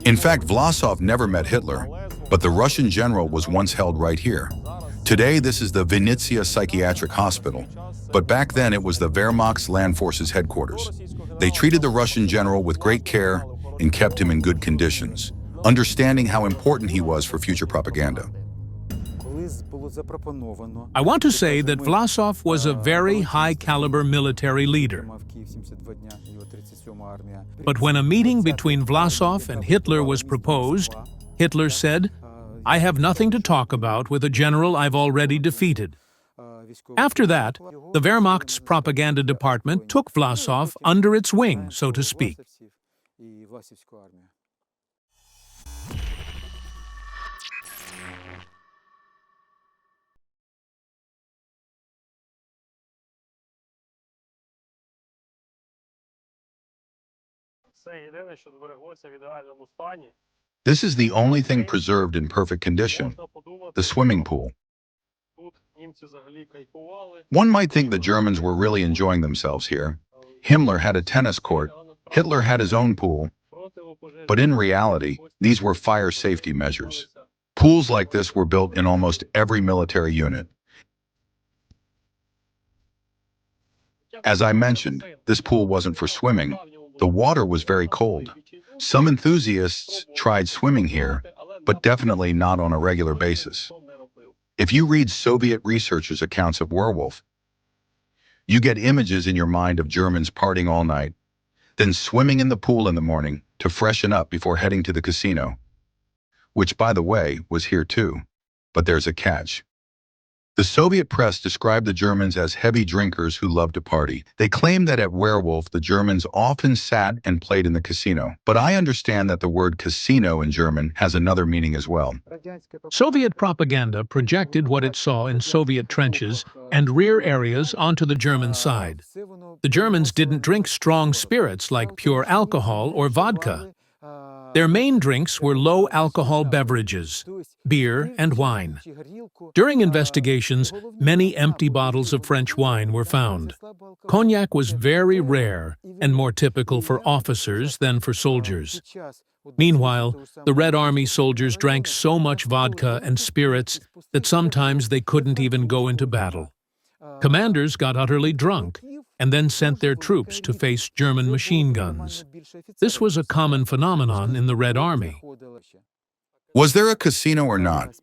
In fact, Vlasov never met Hitler, but the Russian general was once held right here. Today, this is the Vinnytsia Psychiatric Hospital, but back then it was the Wehrmacht's land forces headquarters. They treated the Russian general with great care and kept him in good conditions, understanding how important he was for future propaganda. I want to say that Vlasov was a very high-caliber military leader. But when a meeting between Vlasov and Hitler was proposed, Hitler said, "I have nothing to talk about with a general I've already defeated." After that, the Wehrmacht's propaganda department took Vlasov under its wing, so to speak. Це єдине, що збереглося в ідеальному стані. This is the only thing preserved in perfect condition, the swimming pool. One might think the Germans were really enjoying themselves here. Himmler had a tennis court, Hitler had his own pool, but in reality, these were fire safety measures. Pools like this were built in almost every military unit. As I mentioned, this pool wasn't for swimming. The water was very cold. Some enthusiasts tried swimming here, but definitely not on a regular basis. If you read Soviet researchers' accounts of Werwolf, you get images in your mind of Germans partying all night, then swimming in the pool in the morning to freshen up before heading to the casino, which, by the way, was here too. But there's a catch. The Soviet press described the Germans as heavy drinkers who loved to party. They claimed that at Werwolf, the Germans often sat and played in the casino. But I understand that the word casino in German has another meaning as well. Soviet propaganda projected what it saw in Soviet trenches and rear areas onto the German side. The Germans didn't drink strong spirits like pure alcohol or vodka. Their main drinks were low-alcohol beverages, beer and wine. During investigations, many empty bottles of French wine were found. Cognac was very rare and more typical for officers than for soldiers. Meanwhile, the Red Army soldiers drank so much vodka and spirits that sometimes they couldn't even go into battle. Commanders got utterly drunk and then sent their troops to face German machine guns. This was a common phenomenon in the Red Army. Was there a casino or not?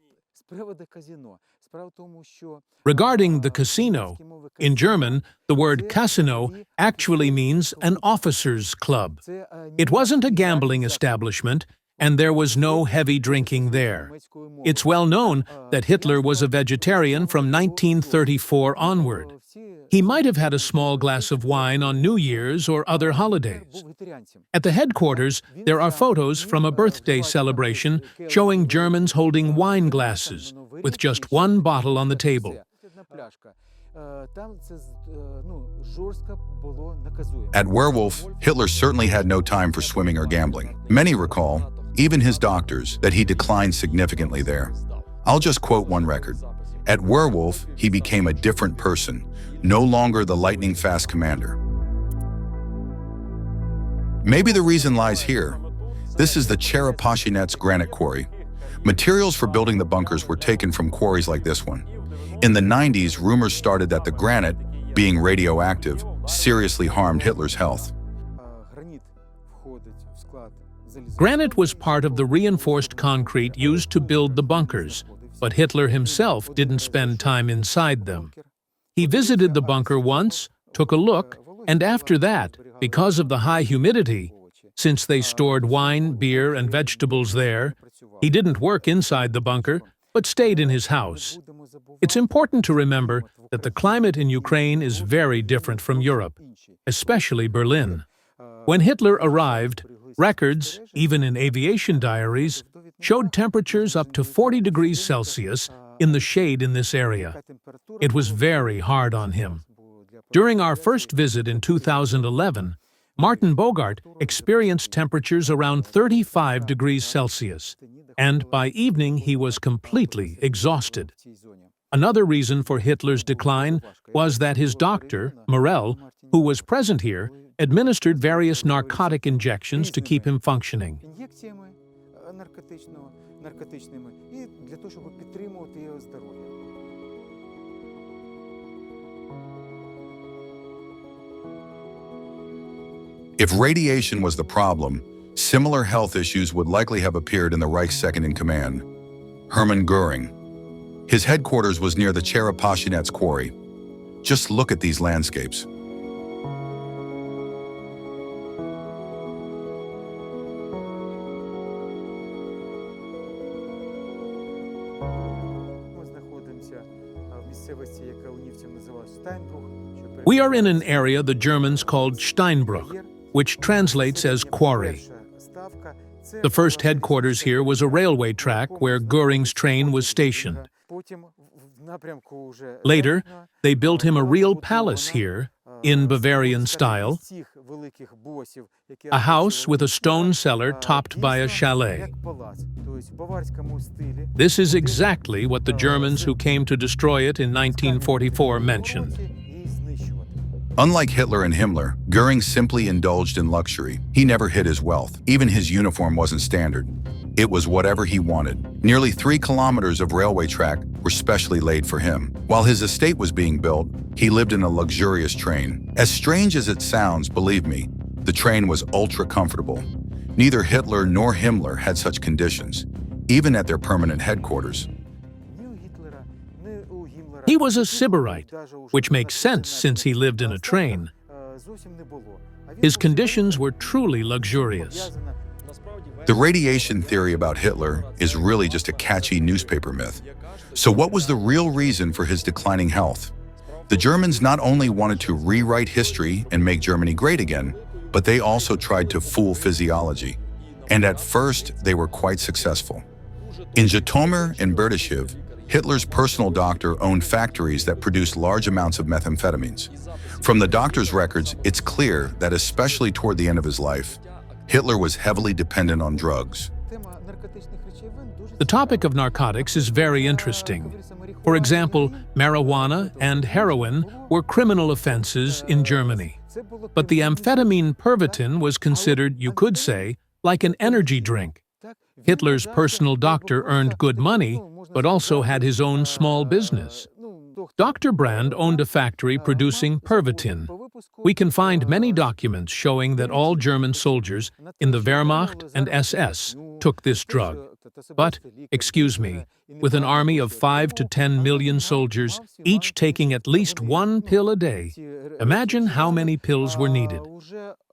Regarding the casino, in German, the word Casino actually means an officers' club. It wasn't a gambling establishment, and there was no heavy drinking there. It's well known that Hitler was a vegetarian from 1934 onward. He might have had a small glass of wine on New Year's or other holidays. At the headquarters, there are photos from a birthday celebration showing Germans holding wine glasses with just one bottle on the table. At Werwolf, Hitler certainly had no time for swimming or gambling. Many recall, even his doctors, that he declined significantly there. I'll just quote one record. At Werwolf, he became a different person, no longer the lightning-fast commander. Maybe the reason lies here. This is the Cherepashinets granite quarry. Materials for building the bunkers were taken from quarries like this one. In the 90s, rumors started that the granite, being radioactive, seriously harmed Hitler's health. Granite was part of the reinforced concrete used to build the bunkers, but Hitler himself didn't spend time inside them. He visited the bunker once, took a look, and after that, because of the high humidity, since they stored wine, beer, and vegetables there, he didn't work inside the bunker, but stayed in his house. It's important to remember that the climate in Ukraine is very different from Europe, especially Berlin. When Hitler arrived, records, even in aviation diaries, showed temperatures up to 40 degrees Celsius in the shade in this area. It was very hard on him. During our first visit in 2011, Martin Bogart experienced temperatures around 35 degrees Celsius, and by evening he was completely exhausted. Another reason for Hitler's decline was that his doctor, Morel, who was present here, administered various narcotic injections to keep him functioning. If radiation was the problem, similar health issues would likely have appeared in the Reich's second-in-command, Hermann Göring. His headquarters was near the Cherepashinets quarry. Just look at these landscapes. We are in an area the Germans called Steinbruch, which translates as quarry. The first headquarters here was a railway track where Göring's train was stationed. Later, they built him a real palace here, in Bavarian style, a house with a stone cellar topped by a chalet. This is exactly what the Germans who came to destroy it in 1944 mentioned. Unlike Hitler and Himmler, Göring simply indulged in luxury. He never hid his wealth. Even his uniform wasn't standard. It was whatever he wanted. Nearly 3 kilometers of railway track were specially laid for him. While his estate was being built, he lived in a luxurious train. As strange as it sounds, believe me, the train was ultra comfortable. Neither Hitler nor Himmler had such conditions, even at their permanent headquarters. He was a Sybarite, which makes sense since he lived in a train. His conditions were truly luxurious. The radiation theory about Hitler is really just a catchy newspaper myth. So what was the real reason for his declining health? The Germans not only wanted to rewrite history and make Germany great again, but they also tried to fool physiology. And at first, they were quite successful. In Zhytomyr and Berdichev, Hitler's personal doctor owned factories that produced large amounts of methamphetamines. From the doctor's records, it's clear that especially toward the end of his life, Hitler was heavily dependent on drugs. The topic of narcotics is very interesting. For example, marijuana and heroin were criminal offenses in Germany. But the amphetamine Pervitin was considered, you could say, like an energy drink. Hitler's personal doctor earned good money, but also had his own small business. Dr. Brand owned a factory producing Pervitin. We can find many documents showing that all German soldiers in the Wehrmacht and SS took this drug. But, excuse me, with an army of 5 to 10 million soldiers, each taking at least 1 pill a day, imagine how many pills were needed.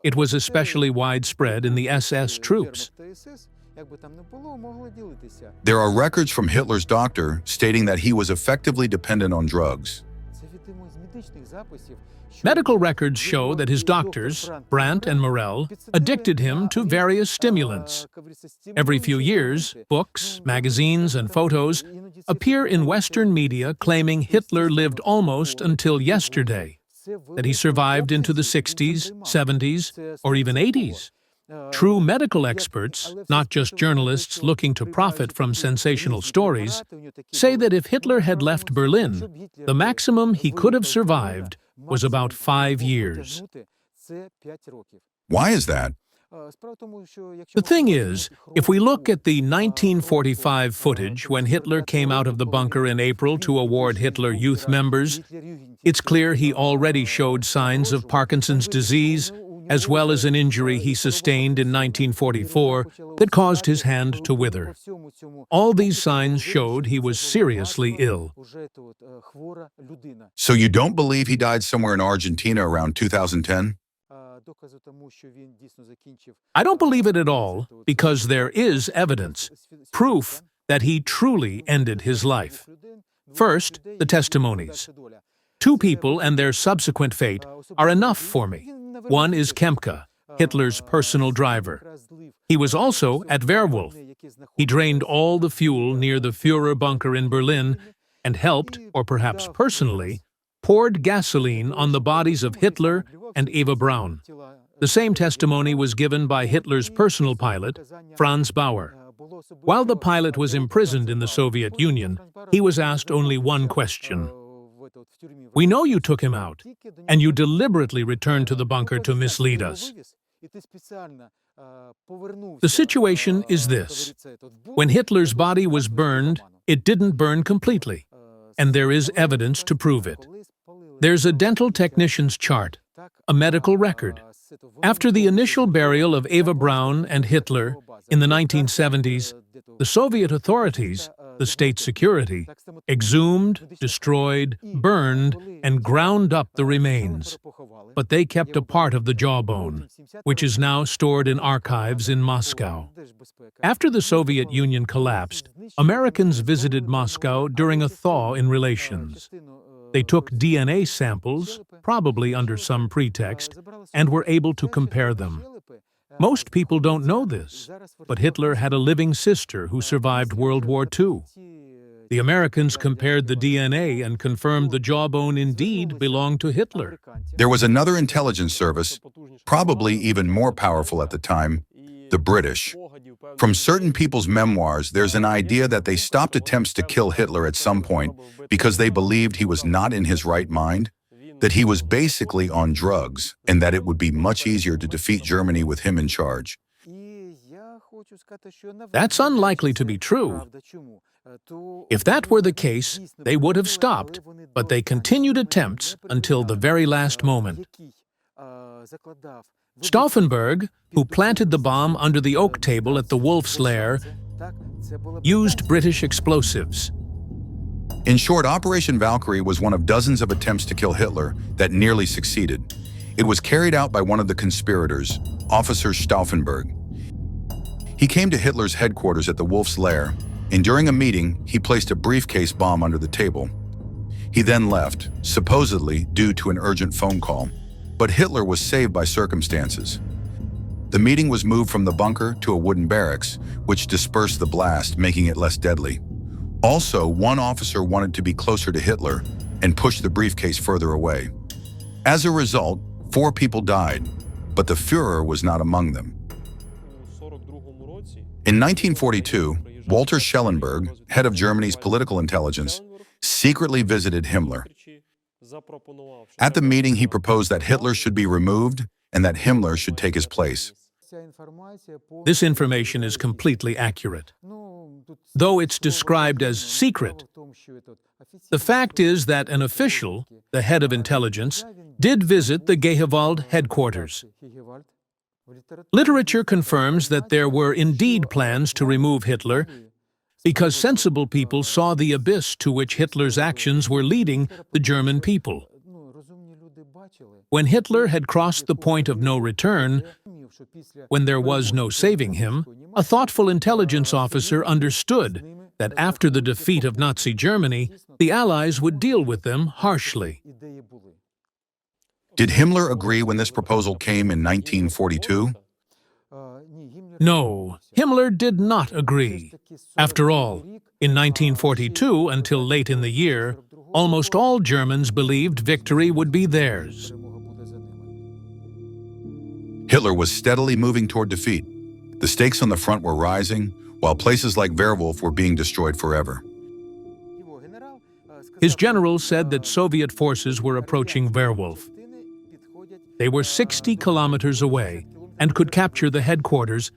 It was especially widespread in the SS troops. There are records from Hitler's doctor stating that he was effectively dependent on drugs. Medical records show that his doctors, Brandt and Morell, addicted him to various stimulants. Every few years, books, magazines, and photos appear in Western media claiming Hitler lived almost until yesterday, that he survived into the 60s, 70s, or even 80s. True medical experts, not just journalists looking to profit from sensational stories, say that if Hitler had left Berlin, the maximum he could have survived was about 5 years. Why is that? The thing is, if we look at the 1945 footage when Hitler came out of the bunker in April to award Hitler Youth members, it's clear he already showed signs of Parkinson's disease, as well as an injury he sustained in 1944 that caused his hand to wither. All these signs showed he was seriously ill. So you don't believe he died somewhere in Argentina around 2010? I don't believe it at all, because there is evidence, proof that he truly ended his life. First, the testimonies. 2 people and their subsequent fate are enough for me. One is Kempka, Hitler's personal driver. He was also at Werwolf. He drained all the fuel near the Führer bunker in Berlin and helped, or perhaps personally, poured gasoline on the bodies of Hitler and Eva Braun. The same testimony was given by Hitler's personal pilot, Franz Bauer. While the pilot was imprisoned in the Soviet Union, he was asked only one question. "We know you took him out, and you deliberately returned to the bunker to mislead us." The situation is this. When Hitler's body was burned, it didn't burn completely, and there is evidence to prove it. There's a dental technician's chart, a medical record. After the initial burial of Eva Braun and Hitler in the 1970s, the Soviet authorities, the state security, exhumed, destroyed, burned, and ground up the remains. But they kept a part of the jawbone, which is now stored in archives in Moscow. After the Soviet Union collapsed, Americans visited Moscow during a thaw in relations. They took DNA samples, probably under some pretext, and were able to compare them. Most people don't know this, but Hitler had a living sister who survived World War II. The Americans compared the DNA and confirmed the jawbone indeed belonged to Hitler. There was another intelligence service, probably even more powerful at the time, the British. From certain people's memoirs, there's an idea that they stopped attempts to kill Hitler at some point because they believed he was not in his right mind, that he was basically on drugs, and that it would be much easier to defeat Germany with him in charge. That's unlikely to be true. If that were the case, they would have stopped, but they continued attempts until the very last moment. Stauffenberg, who planted the bomb under the oak table at the Wolf's lair, used British explosives. In short, Operation Valkyrie was one of dozens of attempts to kill Hitler that nearly succeeded. It was carried out by one of the conspirators, Officer Stauffenberg. He came to Hitler's headquarters at the Wolf's lair, and during a meeting, he placed a briefcase bomb under the table. He then left, supposedly due to an urgent phone call, but Hitler was saved by circumstances. The meeting was moved from the bunker to a wooden barracks, which dispersed the blast, making it less deadly. Also, one officer wanted to be closer to Hitler and pushed the briefcase further away. As a result, 4 people died, but the Führer was not among them. In 1942, Walter Schellenberg, head of Germany's political intelligence, secretly visited Himmler. At the meeting, he proposed that Hitler should be removed and that Himmler should take his place. This information is completely accurate. Though it's described as secret, the fact is that an official, the head of intelligence, did visit the Hegewald headquarters. Literature confirms that there were indeed plans to remove Hitler because sensible people saw the abyss to which Hitler's actions were leading the German people. When Hitler had crossed the point of no return, when there was no saving him, a thoughtful intelligence officer understood that after the defeat of Nazi Germany, the Allies would deal with them harshly. Did Himmler agree when this proposal came in 1942? No, Himmler did not agree. After all, in 1942 until late in the year, almost all Germans believed victory would be theirs. Hitler was steadily moving toward defeat. The stakes on the front were rising, while places like Werwolf were being destroyed forever. His generals said that Soviet forces were approaching Werwolf. They were 60 kilometers away and could capture the headquarters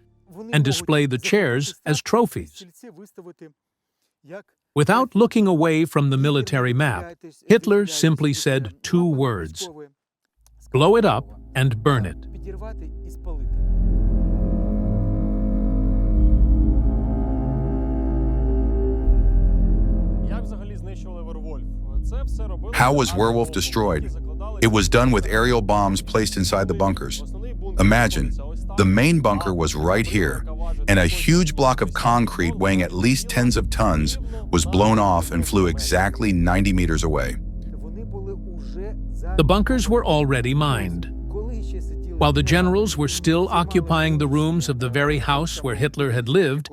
and display the chairs as trophies. Without looking away from the military map, Hitler simply said 2 words: blow it up and burn it. How was Werwolf destroyed? It was done with aerial bombs placed inside the bunkers. Imagine, the main bunker was right here, and a huge block of concrete weighing at least tens of tons was blown off and flew exactly 90 meters away. The bunkers were already mined. While the generals were still occupying the rooms of the very house where Hitler had lived,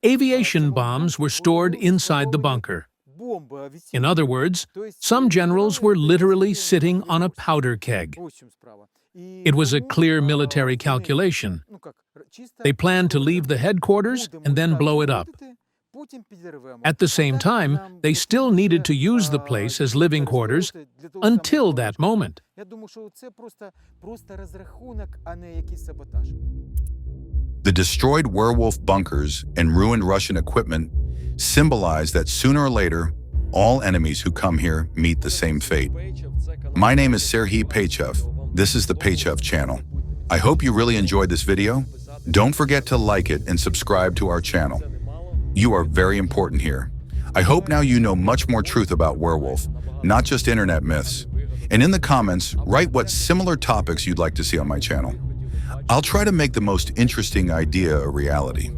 aviation bombs were stored inside the bunker. In other words, some generals were literally sitting on a powder keg. It was a clear military calculation. They planned to leave the headquarters and then blow it up. At the same time, they still needed to use the place as living quarters until that moment. The destroyed Werwolf bunkers and ruined Russian equipment symbolize that sooner or later, all enemies who come here meet the same fate. My name is Serhiy Peichev. This is the Peichev channel. I hope you really enjoyed this video. Don't forget to like it and subscribe to our channel. You are very important here. I hope now you know much more truth about Werwolf, not just internet myths. And in the comments, write what similar topics you'd like to see on my channel. I'll try to make the most interesting idea a reality.